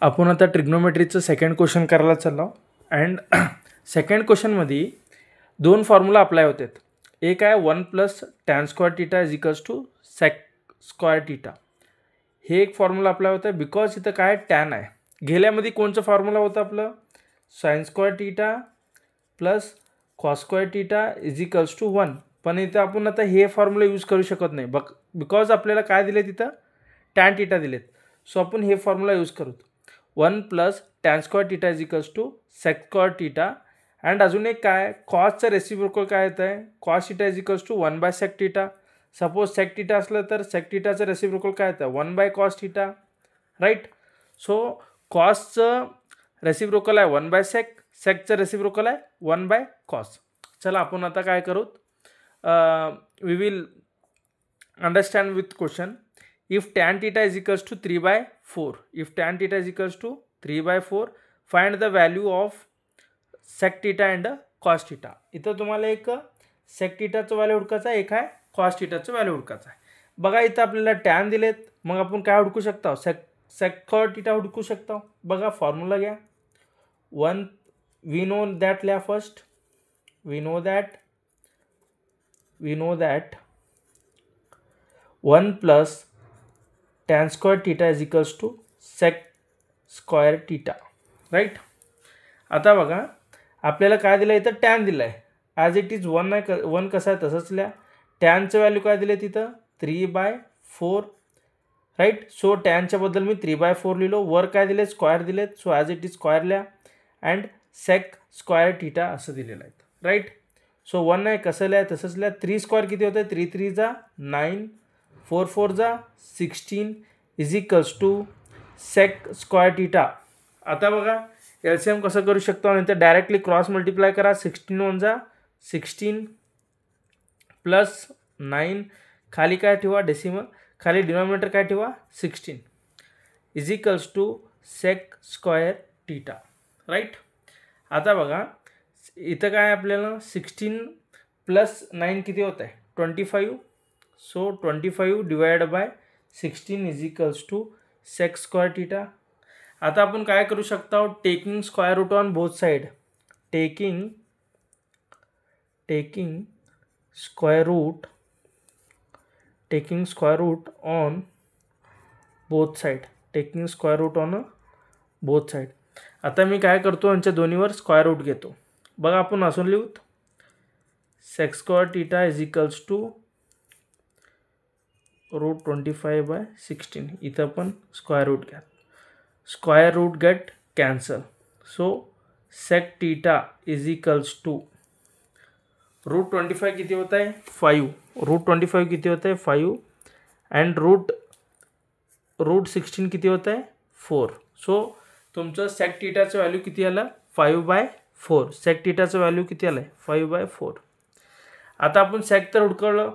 आपण आता ट्रिग्नोमेट्रीचं second question करायला चाललो अँड सेकंड क्वेश्चनमध्ये दोन फॉर्म्युला अप्लाय होतात. एक आहे 1 + tan square theta is equals to sec square theta. हे एक फॉर्म्युला अप्लाय होतं आहे बिकॉज इथं काय टॅन आहे. गेल्यामध्ये कोणचं फॉर्म्युला होतं आपलं sin square theta plus cos square theta is equals to 1. पण इथं आपण आता हे फॉर्म्युला यूज करू शकत नाही बिकॉज आपल्याला काय दिले तिथं tan थीटा दिलेत. सो आपण हे फॉर्म्युला यूज करू 1 + tan square theta is equals to sec square theta. And अजून एक काय कॉसचं रेसिप्रोकल काय येतं आहे cos theta is equals to 1/sec theta. Suppose sec theta असलं तर sec थीटाचं रेसिप्रोकल काय येतं 1/cos थीटा राईट. सो कॉसचं रेसिप्रोकल आहे 1/sec, secचं रेसिप्रोकल आहे 1/cos. चला आपण आता काय करू we will understand with question. If tan theta is equals to 3/4, if tan theta is equals to 3/4, find the value of sec theta and cos theta. इथं तुम्हाला एक sec thetaचं व्हॅल्यू हुडकायचं आहे, एक आहे cos thetaचं व्हॅल्यू हुडकायचं आहे. बघा इथं आपल्याला tan दिलेत, मग आपण काय हुडकू शकता sec cos theta हुडकू शकता. बघा फॉर्म्युला घ्या 1 we know that लिहा first we know that 1 + tan square theta is equals to sec square theta right. आता बघा आपल्याला काय दिलं इथं tan दिलं आहे ॲज इट इज 1 आहे 1 कसं आहे तसंच लिहा. टॅनचं व्हॅल्यू काय दिले तिथं 3/4 राईट. सो टॅनच्या बद्दल मी 3/4 लिहिलो. वर काय दिले स्क्वेअर दिलेत so as it is square लिहा अँड sec स्क्वेअर थीटा असं दिलेलं आहे राईट. सो 1 आहे कसं लिहा तसंच लिहा. 3 स्क्वेअर किती होतं 3 3 जा 9 4 4 जा 16 is equals to sec square theta. आता बघा LCM कसं करू शकतो आणि तर डायरेक्टली क्रॉस मल्टिप्लाय करा 16 1 जा 16 प्लस 9 खाली काय ठेवा डेसिमल खाली डिनॉमिनेटर काय ठेवा 16 is equals to sec square theta right. आता बघा इथं काय आपल्याला 16 प्लस 9 किती होत आहे 25. So 25 divide by 16 is equals to sec square theta. आता आपण काय करू शकतो taking square root on both side taking square root on both side आता मी काय करतो यांच्या दोन्हीवर स्क्वेअर रूट घेतो. बघा आपण असं लिहूत sec square theta is equals to √25/16. इथं पण स्क्वेअर रूट घ्या square root get cancel. So sec थीटा इज इक्वल्स टू √25 किती होत आहे 5 √25 किती होत आहे 5 अँड √16 किती होत आहे 4. सो तुमचं sec थीटाचं व्हॅल्यू किती आलं 5/4. sec थीटाचं व्हॅल्यू किती आलं आहे 5/4. आता आपण sec तर हुडकवलं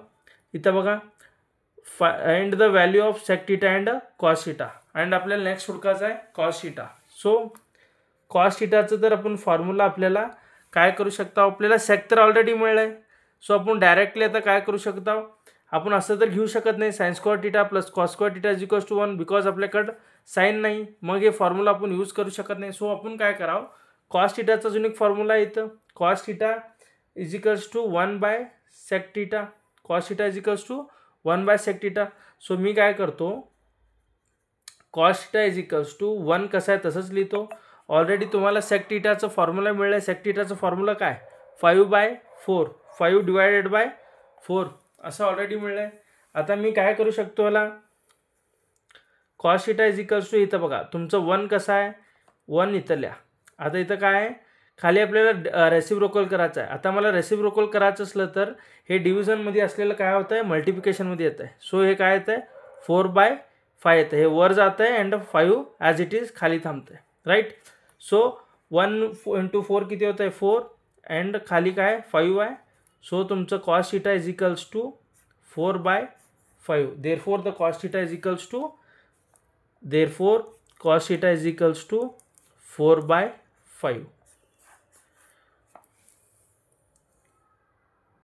इथं बघा find the value of sec theta and cos theta and आपल्याला नेक्स्ट हुडकायचं आहे cos थीटा. सो cos थीटाचं तर आपण फॉर्म्युला आपल्याला काय करू शकता आपल्याला sec तर ऑलरेडी मिळलं आहे. सो आपण डायरेक्टली आता काय करू शकता आपण असं तर घेऊ शकत नाही sin square theta plus cos square theta is equals to 1 because आपल्याकडं साईन नाही मग हे फॉर्म्युला आपण यूज करू शकत नाही. सो आपण काय करावं cos थीटाचा अजून एक फॉर्म्युला आहे इथं cos theta is equals to 1/sec theta cos theta is equals to 1/sec theta. So मी काय करतो cos theta is equals to 1 कसं आहे तसंच लिहितो. ऑलरेडी तुम्हाला sec थीटाचं फॉर्म्युला मिळलं आहे. sec थीटाचं फॉर्म्युला काय 5/4 5 डिवायडेड बाय 4 असं ऑलरेडी मिळलं आहे. आता मी काय करू शकतो याला cos theta is equals to इथं बघा तुमचं 1 कसं आहे 1 इथं लिहा. आता इथं काय आहे खाली आपल्याला रेसिप्रोकल करायचं आहे. आता मला रेसिप्रोकल करायचं असलं तर हे डिव्हिजनमध्ये असलेलं काय होतं आहे मल्टिप्लिकेशनमध्ये येतं आहे. सो हे काय येतं आहे 4/5 येतं हे वर जातं आहे अँड 5 ॲज इट इज खाली थांबतं आहे राईट. सो 1 × 4 किती होतं आहे 4 अँड खाली काय 5 आहे. सो तुमचं cos theta is equals to 4/5. Therefore the cos theta is equals to 4/5.